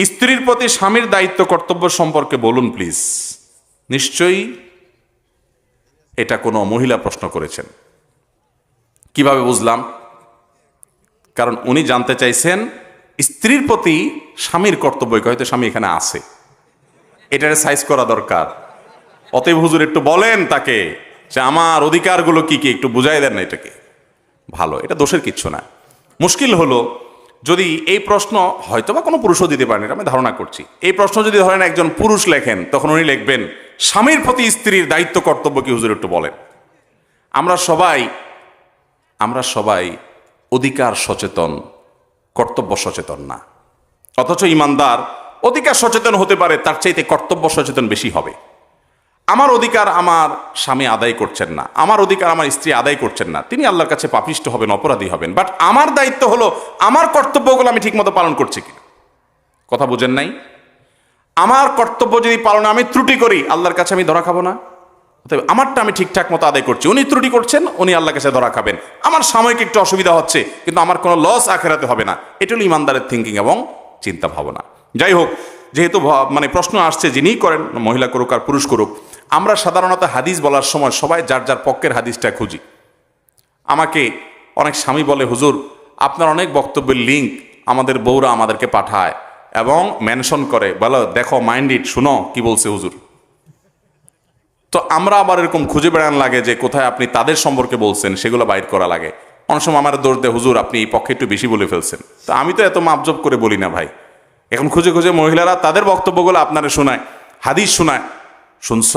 স্ত্রীর প্রতি স্বামীর দায়িত্ব কর্তব্য সম্পর্কে বলুন প্লিজ। নিশ্চয়ই এটা কোনো মহিলা প্রশ্ন করেছেন। কিভাবে বুঝলাম? কারণ উনি জানতে চাইছেন স্ত্রীর প্রতি স্বামীর কর্তব্য, হয়তো স্বামী এখানে আছে, এটারে সাইজ করা দরকার। অতএব হুজুর একটু বলেন তাকে যে আমার অধিকারগুলো কি কি, একটু বুঝাই দেন না এটাকে। ভালো, এটা দোষের কিচ্ছু না। মুশকিল হলো যদি এই প্রশ্ন, হয়তো বা কোনো পুরুষও দিতে পারেন, এটা আমি ধারণা করছি, এই প্রশ্ন যদি ধরেন একজন পুরুষ লেখেন, তখন উনি লিখবেন স্বামীর প্রতি স্ত্রীর দায়িত্ব কর্তব্য কি হুজুর একটু বলেন। আমরা সবাই অধিকার সচেতন, কর্তব্য সচেতন না। অথচ ইমানদার অধিকার সচেতন হতে পারে, তার চাইতে কর্তব্য সচেতন বেশি হবে। আমার অধিকার আমার স্বামী আদায় করছেন না, আমার অধিকার আমার স্ত্রী আদায় করছেন না, তিনি আল্লাহর কাছে পাপিষ্ট হবেন, অপরাধী হবেন। বাট আমার দায়িত্ব হলো আমার কর্তব্যগুলো আমি ঠিকমতো পালন করছি কিনা। কথা বুঝেন নাই? আমার কর্তব্য যদি পালনে আমি ত্রুটি করি, আল্লাহর কাছে আমি ধরা খাবো না। তবে আমারটা আমি ঠিকঠাক মতো আদায় করছি, উনি ত্রুটি করছেন, উনি আল্লাহর কাছে ধরা খাবেন। আমার সাময়িক একটু অসুবিধা হচ্ছে, কিন্তু আমার কোনো লস আখেরাতে হবে না। এটা হলো ইমানদারের থিঙ্কিং এবং চিন্তা ভাবনা। যাই হোক, যেহেতু মানে প্রশ্ন আসছে, যিনিই করেন, মহিলা করুক আর পুরুষ করুক, আমরা সাধারণত হাদিস বলার সময় সবাই যার যার পক্ষের হাদিসটা খুঁজি। আমাকে অনেক স্বামী বলে, হুজুর আপনার অনেক বক্তব্যের লিঙ্ক আমাদের বউরা আমাদেরকে পাঠায় এবং মেনশন করে, বলো দেখো মাইন্ড ইট, শুনো কি বলছে হুজুর। তো আমরা আবার এরকম খুঁজে বেড়ান লাগে যে কোথায় আপনি তাদের সম্পর্কে বলছেন, সেগুলো বাইর করা লাগে। অনেক সময় আমার দোষ দেয়, হুজুর আপনি এই পক্ষে একটু বেশি বলে ফেলছেন। তো আমি তো এত মাপজব করে বলি না ভাই। এখন খুঁজে খুঁজে মহিলারা তাদের বক্তব্যগুলো আপনারা শোনায়, হাদিস শোনায়। শুনছ,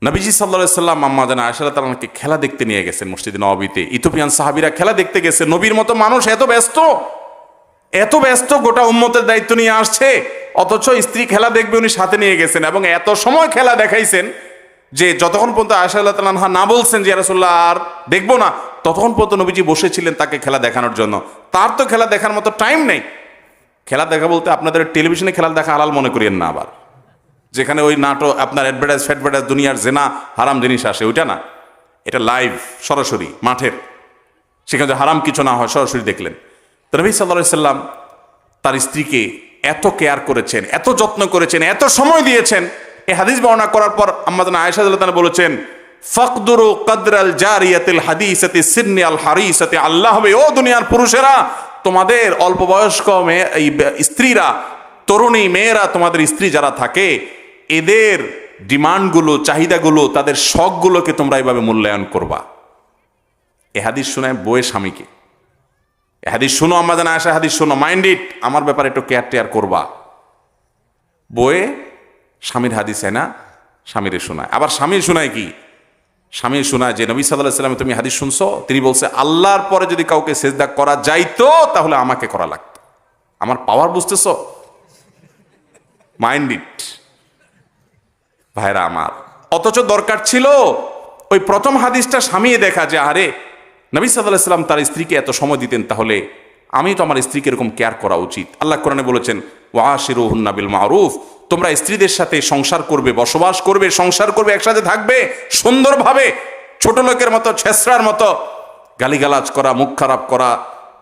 নবীজি সাল্লাল্লাহু আলাইহি সাল্লাম আম্মা জানা আয়েশা রাদিয়াল্লাহু আনহাকে খেলা দেখতে নিয়ে গেছেন মসজিদে নববীতে। ইথিওপিয়ান সাহাবীরা খেলা দেখতে গেছে। নবীর মতো মানুষ এত ব্যস্ত গোটা উম্মতের দায়িত্ব নিয়ে আসছে, অথচ স্ত্রী খেলা দেখবে উনি সাথে নিয়ে গেছেন এবং এত সময় খেলা দেখাইছেন যে যতক্ষণ পর্যন্ত আয়েশা রাদিয়াল্লাহু আনহা না বলছেন যে ইয়া রাসূলুল্লাহ আর দেখবো না, ততক্ষণ পর্যন্ত নবীজি বসেছিলেন তাকে খেলা দেখানোর জন্য। তার তো খেলা দেখার মতো টাইম নেই। খেলা দেখা বলতে আপনাদের টেলিভিশনে খেলা দেখা হালাল মনে করিয়েন না আবার, যেখানে ওই নাটক আপনার অ্যাডভার্টাইজ দুনিয়ার জেনা হারাম জিনিস আসে, ওইটা না। এটা লাইভ, সরাসরি মাঠের, সেখানে হারাম কিছু না হয় সরাসরি দেখলেন। তো নবী সাল্লাল্লাহু আলাইহি সাল্লাম তার স্ত্রীকে এত কেয়ার করেছেন, এত যত্ন করেছেন, এত সময় দিয়েছেন। এই হাদিস বর্ণনা করার পর আম্মা জানা আয়েশা রাদিয়াল্লাহু তাআলা বলেছেন, ফাকদুরু কদরাল জারিয়াতিল হাদিসাতি সিন্নি আল হারিসাতি। আল্লাহ হবে, ও দুনিয়ার পুরুষেরা, তোমাদের অল্প বয়স্ক এই স্ত্রীরা, তরুণী মেয়েরা, তোমাদের স্ত্রী যারা থাকে, এদের ডিমান্ডগুলো, চাহিদাগুলো, তাদের শখগুলোকে তোমরা এইভাবে মূল্যায়ন করবা। এ হাদিস শোনায় বউয়ের স্বামীকে, এ হাদিস শুনো আম্মা জানা আয়েশা, হাদিস শোনো, মাইন্ড ইট, আমার ব্যাপারে একটু কেয়ার টেয়ার করবা। বউয়ে স্বামীর হাদিস না, স্বামীরে শোনায়। আবার স্বামীর শোনায় কি? স্বামীর শোনায় যে নবী সাল্লাল্লাহু আলাইহি সাল্লাম তুমি হাদিস শুনছো, তিনি বলছে আল্লাহর পরে যদি কাউকে সেজদা করা যাইতো তাহলে আমাকে করা লাগতো। আমার পাওয়ার বুঝতেছো? মাইন্ড ইট ভাইরা আমার। অথচ দরকার ছিল ওই প্রথম হাদিসটা স্বামী দেখা, যে আরে নবী সাল্লাল্লাহু আলাইহি সাল্লাম তার স্ত্রীকে এত সময় দিতেন, তাহলে আমি তো আমার স্ত্রীকে এরকম কেয়ার করা উচিত। আল্লাহ কোরআনে বলেছেন, ওয়াশিরুহুন্না বিল মারুফ, তোমরা স্ত্রীদের সাথে সংসার করবে, বসবাস করবে, সংসার করবে, একসাথে থাকবে সুন্দরভাবে। ছোট লোকের মতো, ছেসরার মতো গালিগালাজ করা, মুখ খারাপ করা,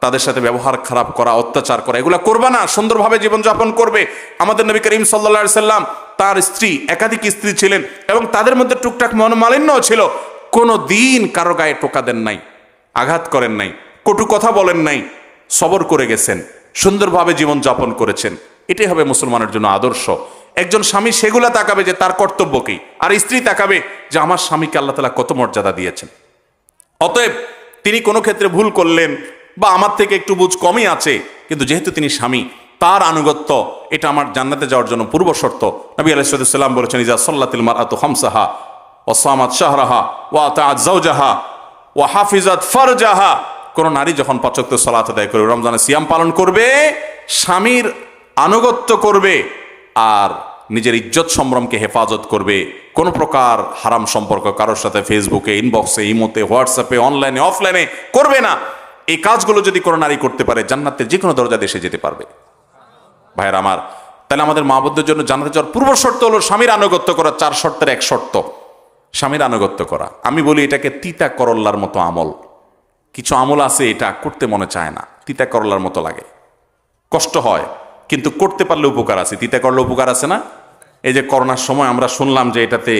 তাদের সাথে ব্যবহার খারাপ করা, অত্যাচার করা, এগুলো করবে না। সুন্দরভাবে জীবনযাপন করবে। আমাদের নবী করিম সাল্লাল্লাহু আলাইহি সাল্লাম, তার স্ত্রী, একাধিক স্ত্রী ছিলেন এবং তাদের মধ্যে টুকটাক মনোমালিন্যও ছিল। কোনো দিন কারো গায়ে টোকা দেন নাই, আঘাত করেন নাই, কটু কথা বলেন নাই, সবর করে গেছেন, সুন্দরভাবে জীবনযাপন করেছেন। এটাই হবে মুসলমানের জন্য আদর্শ। একজন স্বামী সেগুলা তাকাবে যে তার কর্তব্য কি, আর স্ত্রী তাকাবে যে আমার স্বামীকে আল্লাহ তাআলা কত মর্যাদা দিয়েছেন। অতএব তিনি কোনো ক্ষেত্রে ভুল করলেন বা আমার থেকে একটু বুঝ কমই আছে, কিন্তু যেহেতু তিনি স্বামী, তার আনুগত্য এটা আমার জান্নাতে যাওয়ার জন্য পূর্ব শর্ত। নবী আলাইহিস সালাম বলেছেন, ইজা সাল্লাতিল মারআতু খামসাহা ওয়া সামাত শাহরাহা ওয়া আতাআত যাওজাহা ওয়া হাফিজাত ফারজাহা। কোন নারী যখন ৫ ওয়াক্ত সালাত আদায় করবে, রমজানে সিয়াম পালন করবে, স্বামীর আনুগত্য করবে আর নিজের ইজ্জত সম্ভ্রমকে হেফাজত করবে, কোন প্রকার হারাম সম্পর্ক কারোর সাথে ফেসবুকে, ইনবক্সে, ইমোতে, হোয়াটসঅ্যাপে, অনলাইনে, অফলাইনে করবে না। এই কাজগুলো যদি কোনো নারী করতে পারে, জান্নাতের যে কোনো দরজা দেশে যেতে পারবে। ভাইয়ের আমার, তাহলে আমাদের মা বোনদের জন্য জান্নাতে যাওয়ার পূর্ব শর্ত হলো স্বামীর আনুগত্য করা। 4 শর্তের এক শর্ত স্বামীর আনুগত্য করা। আমি বলি এটাকে তিতা করল্লার মতো আমল। কিছু আমল আছে এটা করতে মনে চায় না, তিতা করল্লার মতো লাগে, কষ্ট হয়। কিন্তু করতে পারলে উপকার আছে, তিতা করলে উপকার আছে না? এই যে করোনার সময় আমরা শুনলাম যে এটাতে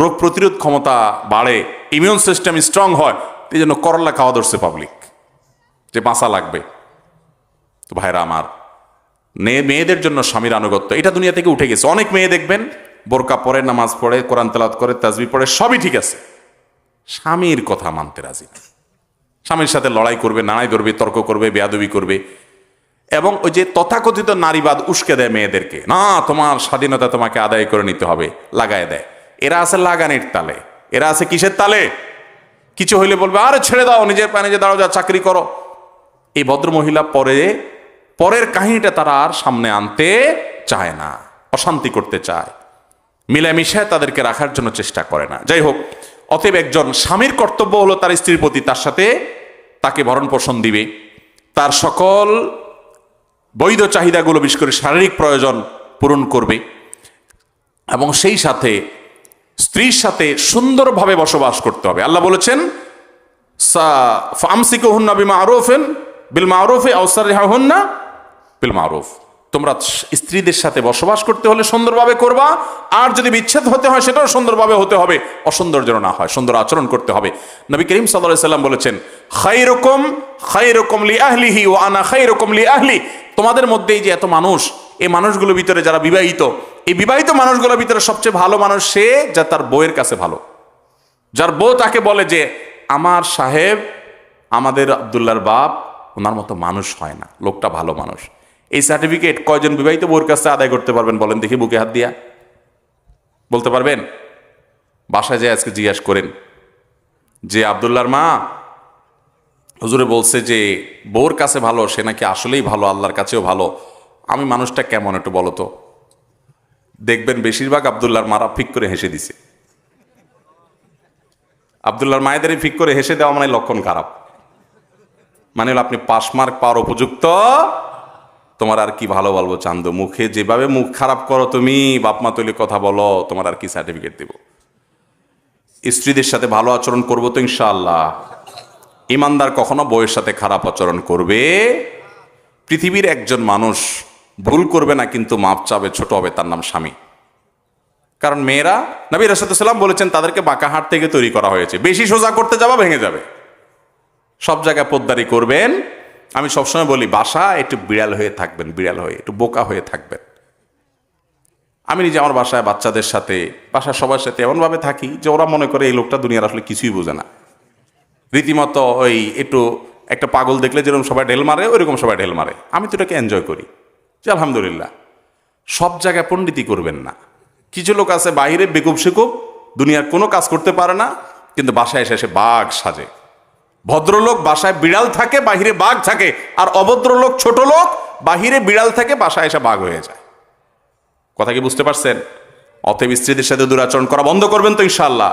রোগ প্রতিরোধ ক্ষমতা বাড়ে, ইমিউন সিস্টেম স্ট্রং হয়, এই জন্য করলা খাওয়া ধরছে পাবলিক, যে বাঁচা লাগবে। তো ভাইরা আমার, মেয়েদের জন্য স্বামীর আনুগত্য এটা দুনিয়া থেকে উঠে গেছে। অনেক মেয়ে দেখবেন বোরকা পরে, নামাজ পড়ে, কোরআন তেলাওয়াত করে, তাসবিহ পড়ে, সবই ঠিক আছে, স্বামীর কথা মানতে রাজি না। স্বামীর সাথে লড়াই করবে, নাড়াই ধরবে, তর্ক করবে, বেয়াদবি করবে, এবং ওই যে তথাকথিত নারীবাদ উস্কে দেয় মেয়েদেরকে, না তোমার স্বাধীনতা তোমাকে আদায় করে নিতে হবে, লাগায় দেয়। এরা আছে লাগানের তালে, এরা আছে কিসের তালে? কিছু হইলে বলবে আরে ছেড়ে দাও, নিজের পায়ে নিজে দাঁড়াও, যা চাকরি করো। এই ভদ্র মহিলা পরের কাহিনীটা তারা আর সামনে আনতে চায় না, অশান্তি করতে চায়, মিলেমিশে তাদেরকে রাখার জন্য চেষ্টা করে না। যাই হোক, অতএব একজন স্বামীর কর্তব্য হলো তার স্ত্রীর প্রতি তার সাথে তাকে ভরণ পোষণ দিবে, তার সকল বৈধ চাহিদাগুলো, বিশেষ করে শারীরিক প্রয়োজন পূরণ করবে, এবং সেই সাথে স্ত্রীর সাথে সুন্দরভাবে বসবাস করতে হবে। আল্লাহ বলেছেন ফামসিকুহুন্না বিমারুফিন বিল মারুফি আও সাররিহুন্না বিল মারুফ, তোমরা স্ত্রীদের সাথে বসবাস করতে হলে সুন্দরভাবে করবা, আর যদি বিচ্ছেদ হতে হয় সেটাও সুন্দরভাবে হতে হবে, অসুন্দর যেন না হয়, সুন্দর আচরণ করতে হবে। নবী করিম সাল্লাল্লাহু আলাইহি সাল্লাম বলেছেন খায়রুকুম লিআহলিহি ওয়া আনা খায়রুকুম লিআহলি, তোমাদের মধ্যেই যে এত মানুষ, এই মানুষগুলোর ভিতরে যারা বিবাহিত, এই বিবাহিত মানুষগুলোর ভিতরে সবচেয়ে ভালো মানুষ সে যা তার বউয়ের কাছে ভালো, যার বউ তাকে বলে যে আমার সাহেব, আমাদের আব্দুল্লাহর বাপ, ওনার মতো মানুষ হয় না, লোকটা ভালো মানুষ। এই সার্টিফিকেট কয়জন বিবাহিত বউর কাছে আদায় করতে পারবেন বলেন দেখি, বুকে হাত দিয়া বলতে পারবেন? বাসায় যায় আজকে জিজ্ঞাসা করেন যে আব্দুল্লাহর মা, হুজুরে বলছে যে বউর কাছে ভালো, সে নাকি আসলেই ভালো, আল্লাহর কাছেও ভালো, আমি মানুষটা কেমন একটু বলো তো। দেখবেন বেশিরভাগ আব্দুল্লাহর মারা ফিক করে হেসে দিছে। আব্দুল্লাহর মায়েদের ফিক করে হেসে দেওয়া মানে লক্ষণ খারাপ, মানে আপনি পাস মার্ক পাওয়ার উপযুক্ত, তোমার আর কি ভালো বলবো চান্দু, মুখে যেভাবে মুখ খারাপ করো তুমি, বাপমা তুলে কথা বলো, তোমার আর কি সার্টিফিকেট দিব। স্ত্রীদের সাথে ভালো আচরণ করবো তো ইনশাআল্লাহ। ইমানদার কখনো বউয়ের সাথে খারাপ আচরণ করবে? পৃথিবীর একজন মানুষ ভুল করবে না কিন্তু মাপ চাবে, ছোট হবে, তার নাম স্বামী। কারণ মেয়েরা, নবী রাসূলুল্লাহ সাল্লাল্লাহু আলাইহি ওয়াসাল্লাম বলেছেন, তাদেরকে বাঁকা হাট থেকে তৈরি করা হয়েছে, বেশি সোজা করতে যাবা ভেঙে যাবে। সব জায়গায় পোদ্দারি করবেন। আমি সবসময় বলি বাসা একটু বিড়াল হয়ে থাকবেন, বিড়াল হয়ে একটু বোকা হয়ে থাকবেন। আমি নিজে আমার বাসায় বাচ্চাদের সাথে, বাসার সবার সাথে এমনভাবে থাকি যে ওরা মনে করে এই লোকটা দুনিয়ার আসলে কিছুই বোঝে না। রীতিমতো ওই একটু একটা পাগল দেখলে যেরকম সবাই ঢেল মারে, ওইরকম সবাই ঢেল মারে। আমি তো এটাকে এনজয় করি যে আলহামদুলিল্লাহ। সব জায়গায় পণ্ডিতি করবেন না। কিছু লোক আছে বাইরে বেকুব সেকুব, দুনিয়ার কোনো কাজ করতে পারে না, কিন্তু বাসায় এসে বাঘ সাজে। ভদ্রলোক বাসায় বিড়াল থাকে, বাহিরে বাঘ থাকে, আর অভদ্রলোক ছোট লোক বাহিরে বিড়াল থাকে, বাসায় এসে বাঘ হয়ে যায়। কথা কি বুঝতে পারছেন? অতএব স্ত্রীদের সাথে দুরাচরণ করা বন্ধ করবেন তো ইনশাআল্লাহ,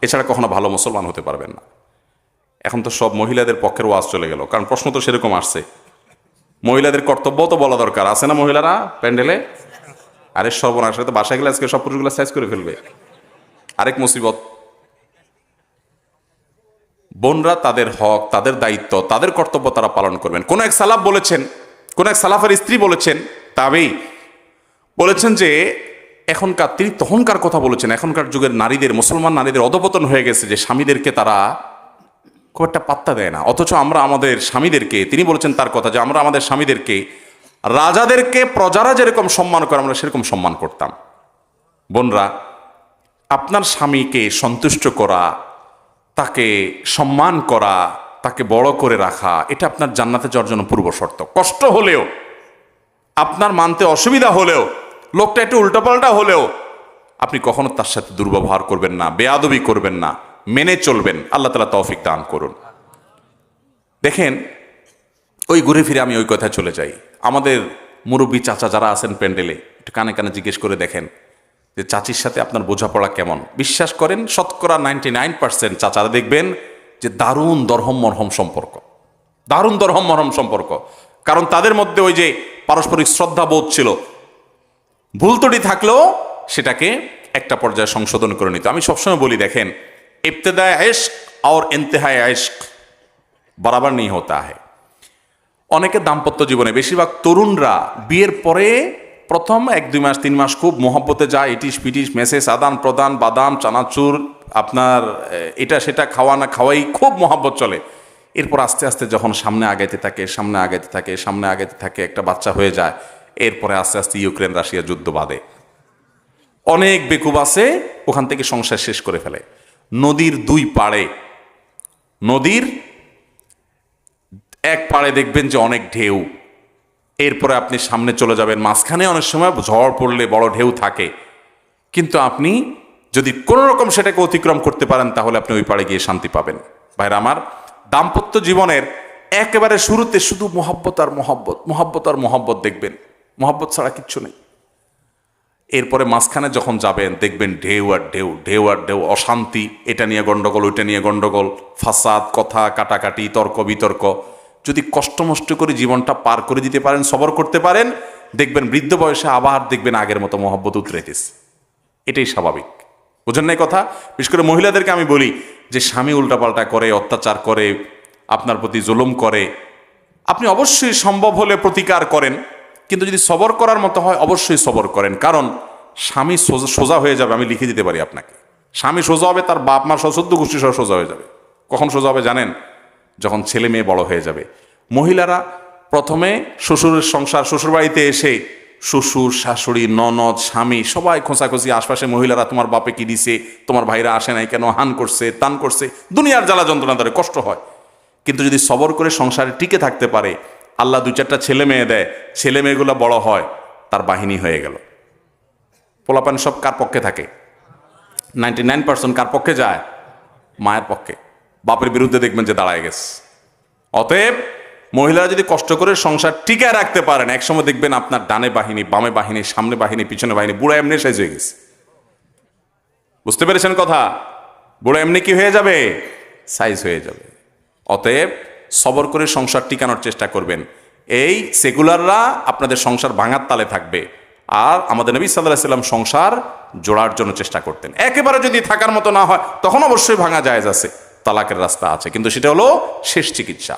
এছাড়া কখনো ভালো মুসলমান হতে পারবেন না। এখন তো সব মহিলাদের পক্ষের ওয়াজ চলে গেল, কারণ প্রশ্ন তো সেরকম আসছে। মহিলাদের কর্তব্য তো বলা দরকার, আছে না মহিলারা প্যান্ডেলে? আরে সর্বনাশ, তো বাসায় গেলে আজকে সব পুরুষগুলো সাইজ করে ফেলবে, আরেক মুসিবত। বোনরা তাদের হক, তাদের দায়িত্ব, তাদের কর্তব্য তারা পালন করবেন। কোন এক সালাফ বলেছেন, কোন এক সালাফের স্ত্রী বলেছেন, তাবেই বলেছেন যে এখনকার, তিনি তখনকার কথা বলেছেন, এখনকার যুগের নারীদের, মুসলমান নারীদের অধপতন হয়ে গেছে, যে স্বামীদেরকে তারা খুব একটা পাত্তা দেয় না। অথচ আমরা আমাদের স্বামীদেরকে, তিনি বলেছেন তার কথা, যে আমরা আমাদের স্বামীদেরকে, রাজাদেরকে প্রজারা যেরকম সম্মান করে আমরা সেরকম সম্মান করতাম। বোনরা, আপনার স্বামীকে সন্তুষ্ট করা, তাকে সম্মান করা, তাকে বড় করে রাখা, এটা আপনার জান্নাতে যাওয়ার জন্য পূর্ব শর্ত। কষ্ট হলেও, আপনার মানতে অসুবিধা হলেও, লোকটা একটু উল্টাপাল্টা হলেও, আপনি কখনো তার সাথে দুর্ব্যবহার করবেন না, বেয়াদবি করবেন না, মেনে চলবেন। আল্লাহ তাআলা তৌফিক দান করুন। দেখেন, ওই ঘুরে ফিরে আমি ওই কথায় চলে যাই। আমাদের মুরব্বী চাচা যারা আছেন প্যান্ডেলে, একটু কানে কানে জিজ্ঞেস করে দেখেন যে চাচির সাথে আপনার বোঝাপড়া কেমন। বিশ্বাস করেন, শতকরা 99% চাচারা দেখবেন যে দারুণ দরহম মরহম সম্পর্ক, দারুণ দরহম মরহম সম্পর্ক। কারণ তাদের মধ্যে ওই যে পারস্পরিক শ্রদ্ধা বোধ ছিল, ভুল ত্রুটি থাকলেও সেটাকে একটা পর্যায়ে সংশোধন করে নিত। আমি সবসময় বলি, দেখেন, ইবতেদায়ে ইশক और इंतहाए इश्क बराबर नहीं होता है। অনেকে দাম্পত্য জীবনে, বেশিরভাগ তরুণরা বিয়ের পরে প্রথম 1-2 মাস 3 মাস খুব মহব্বতে যায়, ইটিস পিটিস মেসেজ আদান প্রদান, বাদাম চানাচুর, আপনার এটা সেটা খাওয়া না খাওয়াই খুব মহব্বত চলে। এরপর আস্তে আস্তে যখন সামনে আগাইতে থাকে একটা বাচ্চা হয়ে যায়, এরপরে আস্তে আস্তে ইউক্রেন রাশিয়া যুদ্ধ বাঁধে। অনেক বেকুব আছে ওখান থেকে সংসার শেষ করে ফেলে। নদীর দুই পাড়ে, নদীর এক পাড়ে দেখবেন যে অনেক ঢেউ, এরপরে আপনি সামনে চলে যাবেন, মাঝখানে অনেক সময় ঝড় পড়লে বড় ঢেউ থাকে, কিন্তু আপনি যদি কোনো রকম সেটাকে অতিক্রম করতে পারেন তাহলে আপনি ওই পাড়ে গিয়ে শান্তি পাবেন। ভাইরা আমার, দাম্পত্য জীবনের একেবারে শুরুতে শুধু মহব্বত আর মহব্বত দেখবেন, মহব্বত ছাড়া কিচ্ছু নেই। এরপরে মাঝখানে যখন যাবেন দেখবেন ঢেউ আর ঢেউ, অশান্তি, এটা নিয়ে গন্ডগোল, ওইটা নিয়ে গন্ডগোল, ফাসাদ, কথা কাটাকাটি, তর্ক বিতর্ক। যদি কষ্টমষ্ট করে জীবনটা পার করে দিতে পারেন, সবর করতে পারেন, দেখবেন বৃদ্ধ বয়সে আবার দেখবেন আগের মতো মহব্বত উতরাইতেছে। এটাই স্বাভাবিক। বুঝেন না কথা? বিশেষ করে মহিলাদেরকে আমি বলি যে স্বামী উল্টাপাল্টা করে, অত্যাচার করে, আপনার প্রতি জুলুম করে, আপনি অবশ্যই সম্ভব হলে প্রতিকার করেন, কিন্তু যদি সবর করার মতো হয় অবশ্যই সবর করেন। কারণ স্বামী সোজা হয়ে যাবে, আমি লিখে দিতে পারি আপনাকে। স্বামী সোজা হবে, তার বাপ মা সশস্ত্র গোষ্ঠী সহ সোজা হয়ে যাবে। কখন সোজা হবে জানেন? যখন ছেলে মেয়ে বড় হয়ে যাবে। মহিলারা প্রথমে শ্বশুরের সংসার, শ্বশুরবাড়িতে এসে শ্বশুর, শাশুড়ি, ননদ, স্বামী সবাই খোঁচাখুচি, আশপাশে মহিলারা তোমার বাপে কি দিছে, তোমার ভাইরা আসে নাই কেন, হান করছে, তান করছে, দুনিয়ার জ্বালা যন্ত্রণা ধরে কষ্ট হয়। কিন্তু যদি সবর করে সংসারে টিকে থাকতে পারে, আল্লাহ 2-4টা ছেলে মেয়ে দেয়, ছেলে মেয়েগুলো বড় হয়, তার বাহিনী হয়ে গেল। পোলাপান সব কার পক্ষে থাকে? 99% কার পক্ষে যায়? মায়ের পক্ষে। বাপের বিরুদ্ধে দেখবেন যে দাঁড়ায় গেছে। অতএব মহিলারা যদি কষ্ট করে সংসার টিকায় রাখতে পারেন, একসময় দেখবেন আপনার ডানে বাহিনী, বামে বাহিনী, সামনে বাহিনী, পিছনে বাহিনী, বুড়া এমনি সাইজ হয়ে গেছে। বুঝতে পেরেছেন কথা? বুড়া এমনি কি হয়ে যাবে? সাইজ হয়ে যাবে। অতএব সবর করে সংসার টিকানোর চেষ্টা করবেন। এই সেকুলাররা আপনাদের সংসার ভাঙার তালে থাকবে, আর আমাদের নবী সাল্লাল্লাহু আলাইহি ওয়াসাল্লাম সংসার জোড়ার জন্য চেষ্টা করতেন। একেবারে যদি থাকার মতো না হয় তখন অবশ্যই ভাঙা জায়েজ আছে, তালাকের রাস্তা আছে, কিন্তু সেটা হলো শেষ চিকিৎসা।